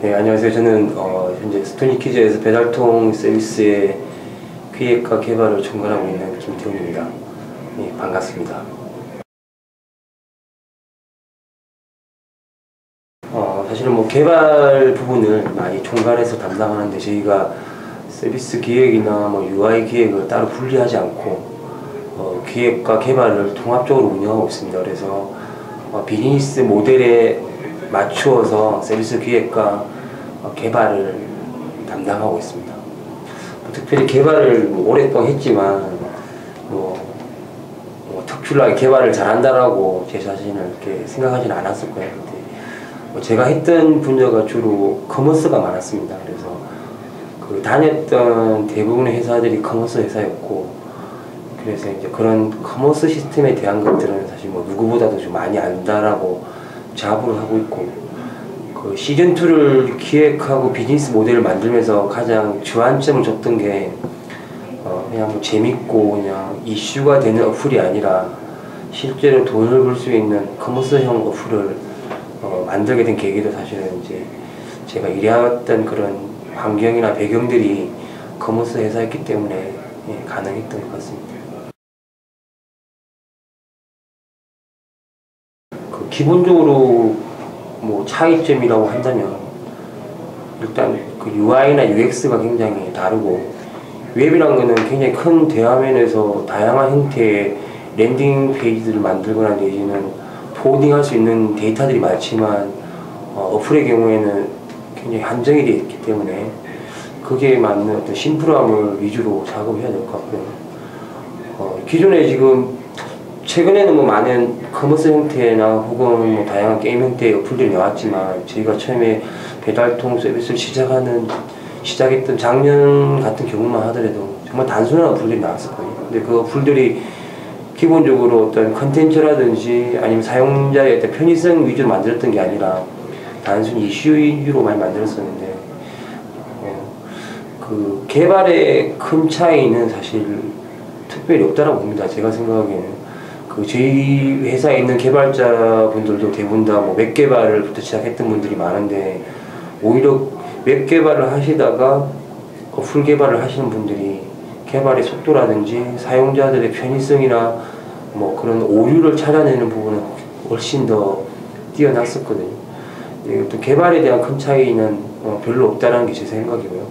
네, 안녕하세요. 저는 현재 스토니키즈에서 배달통 서비스의 기획과 개발을 총괄하고 있는 김태훈입니다. 네, 반갑습니다. 사실은 개발 부분을 많이 총괄해서 담당하는데 저희가 서비스 기획이나 UI 기획을 따로 분리하지 않고 기획과 개발을 통합적으로 운영하고 있습니다. 그래서 비즈니스 모델에 맞추어서 서비스 기획과 개발을 담당하고 있습니다. 특별히 개발을 오랫동안 했지만 특출나게 개발을 잘한다라고 제 자신을 이렇게 생각하지는 않았을 거예요. 근데 제가 했던 분야가 주로 커머스가 많았습니다. 그래서 다녔던 대부분의 회사들이 커머스 회사였고, 그래서 이제 그런 커머스 시스템에 대한 것들은 사실 누구보다도 좀 많이 안다라고 자부를 하고 있고, 시즌2를 기획하고 비즈니스 모델을 만들면서 가장 주안점을 줬던 게 그냥 재밌고 그냥 이슈가 되는 어플이 아니라 실제로 돈을 벌 수 있는 커머스형 어플을 만들게 된 계기도 사실은 이제 제가 일해왔던 그런 환경이나 배경들이 커머스 회사였기 때문에 가능했던 것 같습니다. 기본적으로 차이점이라고 한다면 일단 UI나 UX가 굉장히 다르고, 웹이란 거는 굉장히 큰 대화면에서 다양한 형태의 랜딩 페이지들을 만들거나 내지는 포딩할 수 있는 데이터들이 많지만 어플의 경우에는 굉장히 한정이 되어 있기 때문에 그게 맞는 어떤 심플함을 위주로 작업해야 될 것 같고요. 기존에 지금 최근에는 많은 커머스 형태나 혹은 다양한 게임 형태의 어플들이 나왔지만, 저희가 처음에 배달통 서비스를 시작했던 작년 같은 경우만 하더라도 정말 단순한 어플들이 나왔었거든요. 근데 그 어플들이 기본적으로 어떤 컨텐츠라든지 아니면 사용자의 어떤 편의성 위주로 만들었던 게 아니라 단순히 이슈 위주로 많이 만들었었는데, 그 개발의 큰 차이는 사실 특별히 없다라고 봅니다. 제가 생각하기에는. 저희 회사에 있는 개발자분들도 대부분 다 웹 개발부터 시작했던 분들이 많은데, 오히려 웹 개발을 하시다가 어플 개발을 하시는 분들이 개발의 속도라든지 사용자들의 편의성이나 그런 오류를 찾아내는 부분은 훨씬 더 뛰어났었거든요. 또 개발에 대한 큰 차이는 별로 없다는 게 제 생각이고요.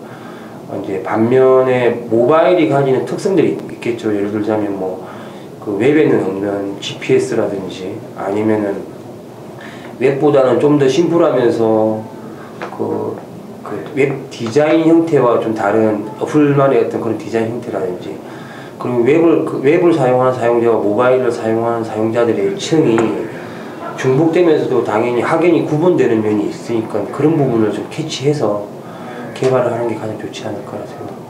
이제 반면에 모바일이 가지는 특성들이 있겠죠. 예를 들자면 웹에는 없는 GPS라든지 아니면은 웹보다는 좀 더 심플하면서 웹 디자인 형태와 좀 다른 어플만의 어떤 그런 디자인 형태라든지, 그리고 웹을 사용하는 사용자와 모바일을 사용하는 사용자들의 층이 중복되면서도 당연히 확연히 구분되는 면이 있으니까 그런 부분을 좀 캐치해서 개발을 하는 게 가장 좋지 않을까 생각합니다.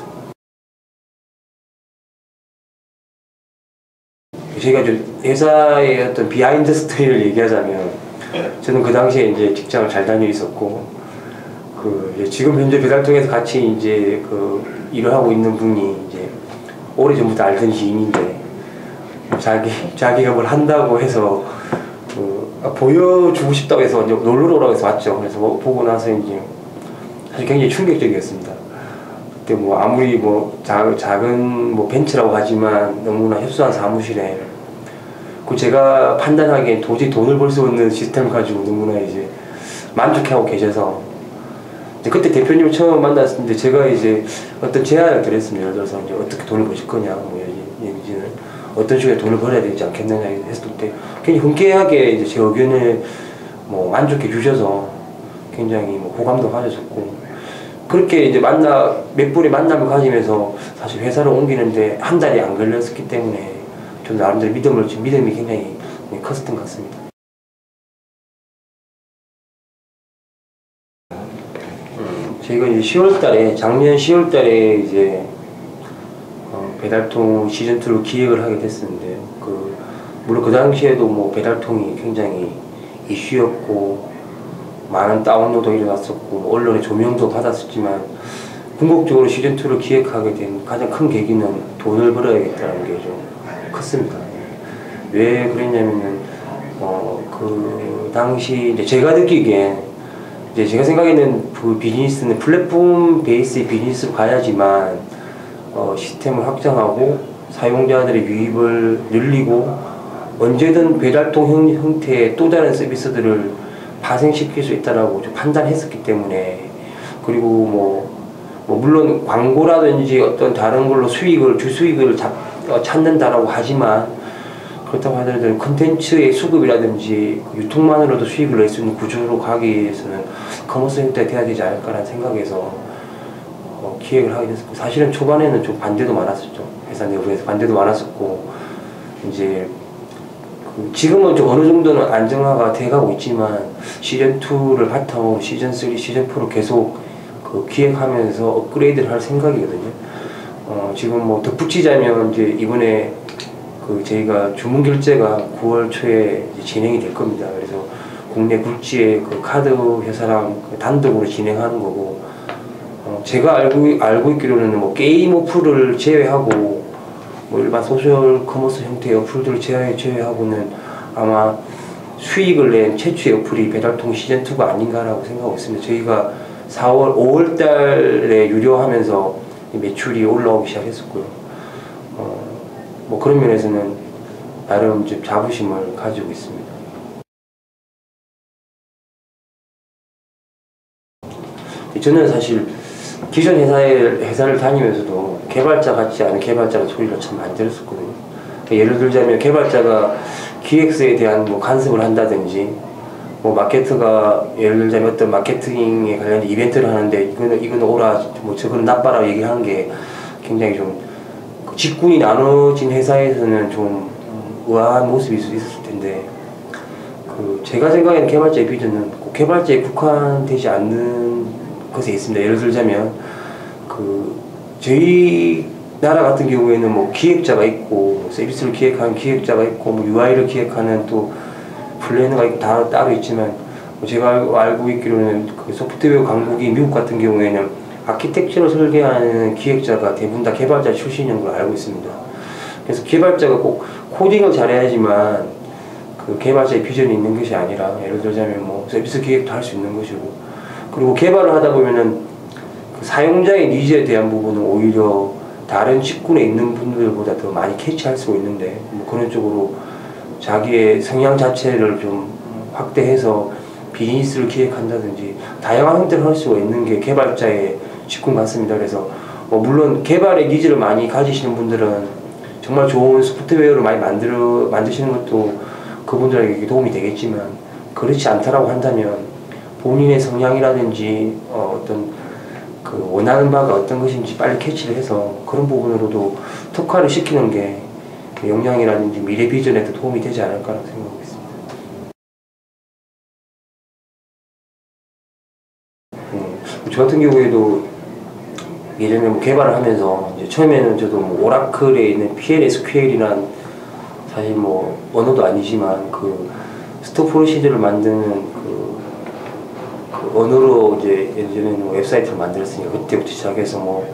제가 회사의 어떤 비하인드 스토리를 얘기하자면, 저는 그 당시에 이제 직장을 잘 다니고 있었고, 지금 현재 배달통에서 같이 이제 일을 하고 있는 분이 이제 오래전부터 알던 지인인데, 자기가 뭘 한다고 해서 보여주고 싶다고 해서 놀러 오라고 해서 왔죠. 그래서 보고 나서 이제 사실 굉장히 충격적이었습니다. 그때 아무리 작은 벤츠라고 하지만 너무나 협소한 사무실에 제가 판단하기엔 도저히 돈을 벌 수 없는 시스템을 가지고 너무나 이제 만족해하고 계셔서, 그때 대표님을 처음 만났을 때 제가 이제 어떤 제안을 드렸습니다. 예를 들어서 이제 어떻게 돈을 버실 거냐, 얘기는 어떤 식으로 돈을 벌어야 되지 않겠느냐 했을 때 굉장히 흔쾌하게 이제 제 의견을 만족해 주셔서 굉장히 호감도 가졌었고, 그렇게 이제 몇 분의 만남을 가지면서 사실 회사를 옮기는데 한 달이 안 걸렸기 때문에 좀 나름대로 믿음이 굉장히 컸었던 것 같습니다. 저희가 이제 작년 10월달에 이제 배달통 시즌2로 기획을 하게 됐었는데, 물론 그 당시에도 배달통이 굉장히 이슈였고 많은 다운로드가 일어났었고 언론의 조명도 받았었지만, 궁극적으로 시즌2를 기획하게 된 가장 큰 계기는 돈을 벌어야겠다는 게 좀 컸습니다. 왜 그랬냐면은 그 당시 이제 제가 느끼기엔 이제 제가 생각에는 그 비즈니스는 플랫폼 베이스의 비즈니스로 가야지만 시스템을 확장하고 사용자들의 유입을 늘리고 언제든 배달통 형태의 또 다른 서비스들을 파생시킬 수 있다라고 좀 판단했었기 때문에, 그리고 뭐 물론 광고라든지 어떤 다른 걸로 주수익을 찾는다라고 하지만, 그렇다고 하더라도 컨텐츠의 수급이라든지 유통만으로도 수익을 낼 수 있는 구조로 가기 위해서는 커머스 형태가 돼야 되지 않을까라는 생각에서 기획을 하게 됐었고, 사실은 초반에는 좀 반대도 많았었죠. 회사 내부에서 반대도 많았었고, 이제 지금은 좀 어느 정도는 안정화가 돼가고 있지만 시즌2를 바탕으로 시즌3, 시즌4를 계속 기획하면서 업그레이드를 할 생각이거든요. 지금 뭐 덧붙이자면 이제 이번에 저희가 주문 결제가 9월 초에 진행이 될 겁니다. 그래서 국내 굴지의 카드 회사랑 단독으로 진행하는 거고, 제가 알고 있기로는 뭐 게임 어플을 제외하고 뭐 일반 소셜 커머스 형태의 어플들을 제외하고는 아마 수익을 낸 최초의 어플이 배달통 시즌2가 아닌가라고 생각하고 있습니다. 저희가 5월 달에 유료하면서 매출이 올라오기 시작했었고요. 뭐 그런 면에서는 나름 좀 자부심을 가지고 있습니다. 저는 사실 기존 회사를 다니면서도 개발자 같지 않은 개발자는 소리를 참 많이 들었었거든요. 예를 들자면 개발자가 기획서에 대한 뭐 간섭을 한다든지, 뭐 마케터가 예를 들자면 어떤 마케팅에 관련된 이벤트를 하는데 이거는 오라, 뭐 저거는 나빠라고 얘기하는 게 굉장히 좀 직군이 나눠진 회사에서는 좀 우아한 모습이 있었을 텐데, 제가 생각하는 개발자의 비전은 꼭 개발자에 국한되지 않는 것에 있습니다. 예를 들자면 저희 나라 같은 경우에는 뭐 기획자가 있고, 뭐 서비스를 기획하는 기획자가 있고, 뭐 UI를 기획하는 또 플래너가 있고 다 따로 있지만, 제가 알고 있기로는 소프트웨어 강국이 미국 같은 경우에는 아키텍처를 설계하는 기획자가 대부분 다 개발자 출신인 걸 알고 있습니다. 그래서 개발자가 꼭 코딩을 잘해야지만 개발자의 비전이 있는 것이 아니라, 예를 들자면 뭐 서비스 기획도 할 수 있는 것이고, 그리고 개발을 하다 보면은 사용자의 니즈에 대한 부분은 오히려 다른 직군에 있는 분들보다 더 많이 캐치할 수 있는데, 뭐 그런 쪽으로 자기의 성향 자체를 좀 확대해서 비즈니스를 기획한다든지 다양한 형태를 할 수가 있는 게 개발자의 직군 같습니다. 그래서 물론 개발의 니즈를 많이 가지시는 분들은 정말 좋은 소프트웨어를 많이 만드시는 것도 그분들에게 도움이 되겠지만, 그렇지 않다라고 한다면 본인의 성향이라든지 어떤 원하는 바가 어떤 것인지 빨리 캐치를 해서 그런 부분으로도 특화를 시키는 게 역량이라든지 미래 비전에도 도움이 되지 않을까라고 생각하고 있습니다. 저 같은 경우에도 예전에 뭐 개발을 하면서 이제 처음에는 저도 뭐 오라클에 있는 PLSQL이란 사실 뭐 언어도 아니지만 스토어 프로시저를 만드는 언어로 이제 예전에는 뭐 웹사이트를 만들었으니까 그때부터 시작해서 뭐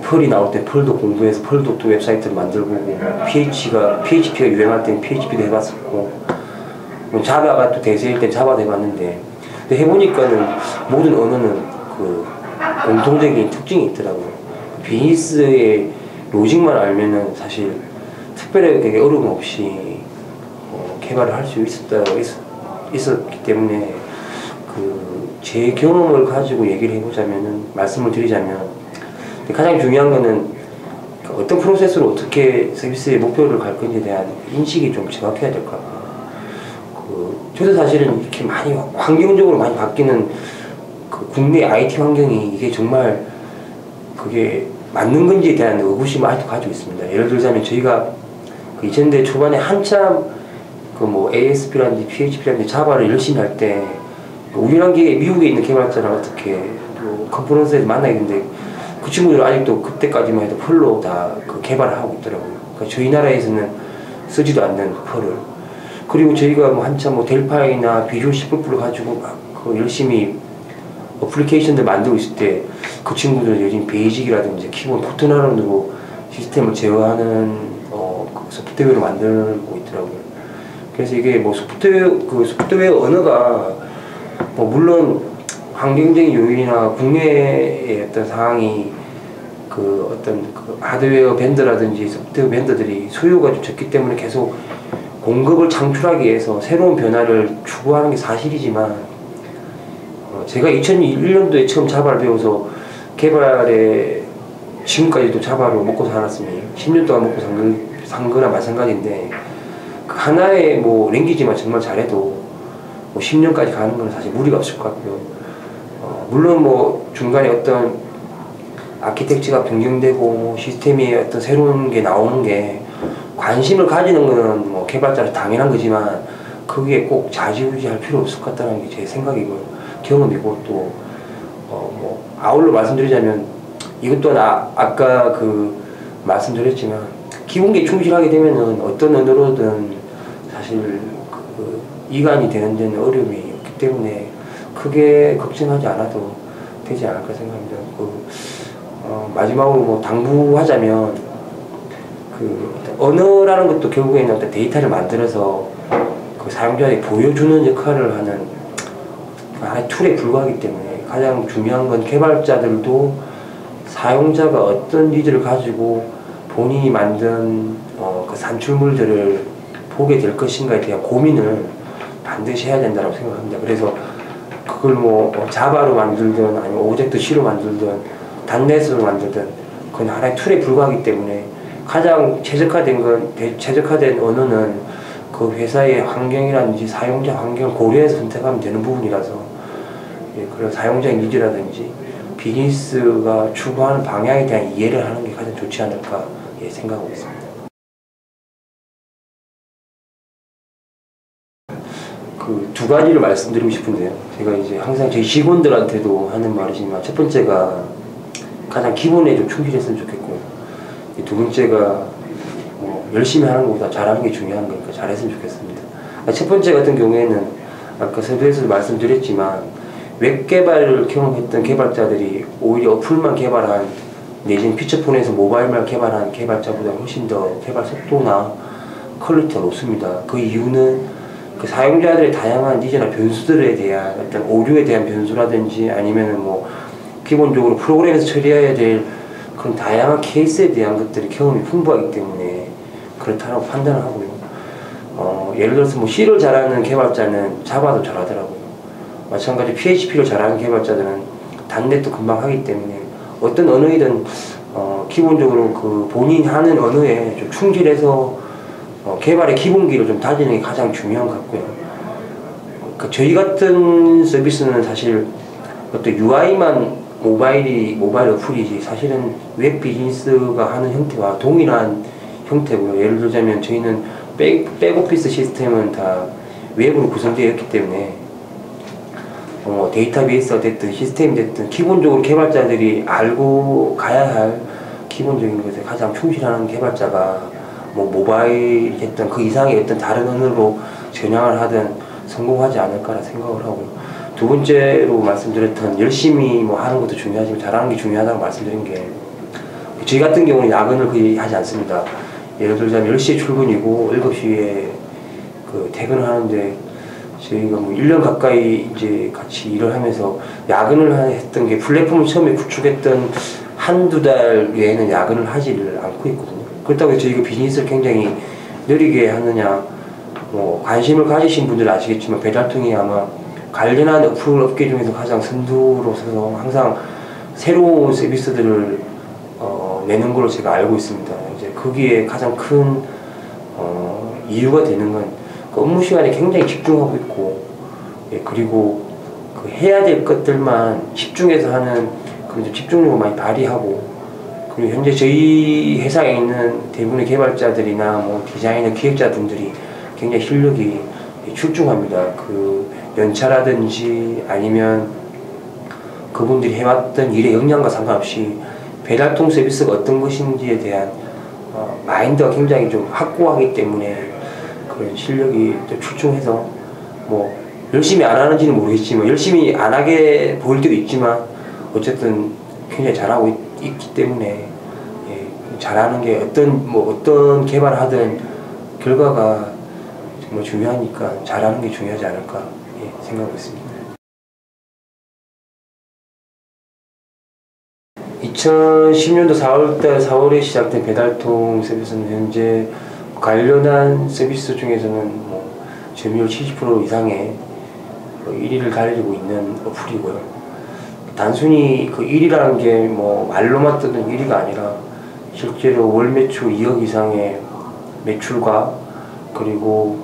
펄이 나올 때 펄도 공부해서 펄도 또 웹사이트를 만들고, PHP가 유행할 때는 PHP도 해봤었고, 자바가 또 대세일 때 자바도 해봤는데, 근데 해보니까는 모든 언어는 공통적인 특징이 있더라고요. 비즈니스의 로직만 알면은 사실 특별하게 어려움 없이 개발을 할 수 있었기 때문에, 제 경험을 가지고 얘기를 해보자면은, 말씀을 드리자면, 가장 중요한 거는 어떤 프로세스로 어떻게 서비스의 목표를 갈 건지에 대한 인식이 좀 정확해야 될 것 같고요. 저도 사실은 이렇게 많이 환경적으로 많이 바뀌는 국내 IT 환경이 이게 정말 그게 맞는 건지에 대한 의구심을 아직도 가지고 있습니다. 예를 들자면 저희가 2000년대 초반에 한참 뭐 ASP라든지 PHP라든지 자바를 열심히 할 때 우연한 게 미국에 있는 개발자랑 어떻게 컨퍼런스에서 만나겠는데, 그 친구들은 아직도 그때까지만 해도 펄로 다 개발을 하고 있더라고요. 그러니까 저희 나라에서는 쓰지도 않는 펄을. 그리고 저희가 뭐 한참 뭐 델파이나 비주얼 C++를 가지고 막 열심히 어플리케이션들 만들고 있을 때, 그 친구들은 요즘 베이직이라든지 키보드 포트나런으로 시스템을 제어하는 소프트웨어를 만들고 있더라고요. 그래서 이게 뭐 소프트웨어 언어가 뭐 물론 환경적인 요인이나 국내의 어떤 상황이 그 어떤 그 하드웨어 벤더라든지 소프트웨어 벤더들이 수요가 좀 적기 때문에 계속 공급을 창출하기 위해서 새로운 변화를 추구하는 게 사실이지만 제가 2001년도에 처음 자바를 배워서 개발에 지금까지도 자바로 먹고 살았으니 10년 동안 먹고 산 거나 마찬가지인데 그 하나의 뭐 랭귀지만 정말 잘해도 뭐 10년까지 가는 건 사실 무리가 없을 것 같고요. 물론 뭐 중간에 어떤 아키텍처가 변경되고 시스템이 어떤 새로운 게 나오는 게 관심을 가지는 거는 뭐 개발자로 당연한 거지만 그게 꼭 좌지우지할 필요 없을 것 같다는 게 제 생각이고요. 경험이고 또 뭐 아울러 말씀드리자면 이것 또한 아까 그 말씀드렸지만 기본기에 충실하게 되면은 어떤 언어로든 사실 그 이관이 되는 데는 어려움이 없기 때문에 크게 걱정하지 않아도 되지 않을까 생각합니다. 마지막으로 뭐 당부하자면 그 언어라는 것도 결국에는 어떤 데이터를 만들어서 그 사용자에게 보여주는 역할을 하는 하나의 툴에 불과하기 때문에 가장 중요한 건 개발자들도 사용자가 어떤 니즈를 가지고 본인이 만든 그 산출물들을 보게 될 것인가에 대한 고민을 반드시 해야 된다고 생각합니다. 그래서 그걸 뭐 자바로 만들든 아니면 오브젝트 C로 만들든 단넷으로 만들든 그건 하나의 툴에 불과하기 때문에 가장 최적화된 언어는 그 회사의 환경이라든지 사용자 환경을 고려해서 선택하면 되는 부분이라서 그런 사용자의 니즈라든지 비즈니스가 추구하는 방향에 대한 이해를 하는 게 가장 좋지 않을까 생각하고 있습니다. 그 두 가지를 말씀드리고 싶은데요. 제가 이제 항상 저희 직원들한테도 하는 말이지만 첫 번째가 가장 기본에 좀 충실했으면 좋겠고 두 번째가 열심히 하는 것보다 잘하는 게 중요한 거니까 잘했으면 좋겠습니다. 첫 번째 같은 경우에는 아까 서두에서도 말씀드렸지만 웹 개발을 경험했던 개발자들이 오히려 어플만 개발한 내지는 피처폰에서 모바일만 개발한 개발자보다 훨씬 더 개발 속도나 퀄리티가 높습니다. 그 이유는 그 사용자들의 다양한 니즈나 변수들에 대한 어떤 오류에 대한 변수라든지 아니면은 뭐 기본적으로 프로그램에서 처리해야 될 그런 다양한 케이스에 대한 것들이 경험이 풍부하기 때문에 그렇다고 판단을 하고요. 예를 들어서 뭐 C를 잘하는 개발자는 자바도 잘하더라고요. 마찬가지 PHP를 잘하는 개발자들은 단넷도 금방 하기 때문에 어떤 언어이든 기본적으로 그 본인이 하는 언어에 좀 충실해서 개발의 기본기를 좀 다지는 게 가장 중요한 것 같고요. 저희 같은 서비스는 사실 어떤 UI만 모바일 어플이지 사실은 웹 비즈니스가 하는 형태와 동일한 형태고요. 예를 들자면 저희는 백오피스 시스템은 다 웹으로 구성되어 있기 때문에 데이터베이스가 됐든 시스템이 됐든 기본적으로 개발자들이 알고 가야 할 기본적인 것에 가장 충실하는 개발자가 뭐 모바일이 됐든 그 이상의 어떤 다른 언어로 전향을 하든 성공하지 않을까라 생각을 하고요. 두 번째로 말씀드렸던 열심히 뭐 하는 것도 중요하지만 잘하는 게 중요하다고 말씀드린 게 저희 같은 경우는 야근을 거의 하지 않습니다. 예를 들자면 10시에 출근이고 7시에 그 퇴근을 하는데 저희가 뭐 1년 가까이 이제 같이 일을 하면서 야근을 했던 게 플랫폼을 처음에 구축했던 한두 달 외에는 야근을 하지를 않고 있거든요. 그렇다고 해서 저희가 비즈니스를 굉장히 느리게 하느냐 뭐 관심을 가지신 분들은 아시겠지만 배달통이 아마 관련한 어플 업계 중에서 가장 선두로 서서 항상 새로운 서비스들을 내는 걸로 제가 알고 있습니다. 이제 거기에 가장 큰 이유가 되는 건 그 업무 시간에 굉장히 집중하고 있고 그리고 그 해야 될 것들만 집중해서 하는 그런 집중력을 많이 발휘하고 그리고 현재 저희 회사에 있는 대부분의 개발자들이나 뭐 디자이너 기획자분들이 굉장히 실력이 출중합니다. 그 연차라든지 아니면 그분들이 해왔던 일의 역량과 상관없이 배달통 서비스가 어떤 것인지에 대한 마인드가 굉장히 좀 확고하기 때문에 그런 실력이 또 출중해서 뭐 열심히 안 하는지는 모르겠지만 열심히 안 하게 보일 때도 있지만 어쨌든 굉장히 잘하고 있기 때문에 잘하는 게 어떤 개발을 하든 결과가 정말 중요하니까 잘하는 게 중요하지 않을까 생각하고 있습니다. 2010년도 4월에 시작된 배달통 서비스는 현재 관련한 서비스 중에서는 뭐 점유율 70% 이상의 1위를 달리고 있는 어플이고요. 단순히 그 1위라는 게 뭐 말로만 뜨는 1위가 아니라 실제로 월 매출 2억 이상의 매출과 그리고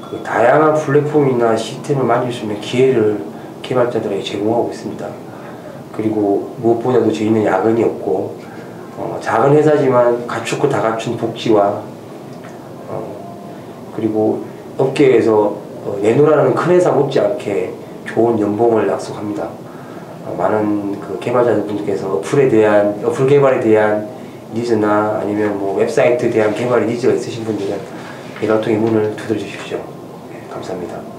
그 다양한 플랫폼이나 시스템을 만들 수 있는 기회를 개발자들에게 제공하고 있습니다. 그리고 무엇보다도 저희는 야근이 없고 작은 회사지만 갖추고 다 갖춘 복지와 그리고 업계에서 내노라는 큰 회사 못지않게 좋은 연봉을 약속합니다. 많은 그 개발자분들께서 어플 개발에 대한 니즈나 아니면 뭐 웹사이트에 대한 개발에 니즈가 있으신 분들은 배달통의 문을 두드려 주십시오. 네, 감사합니다.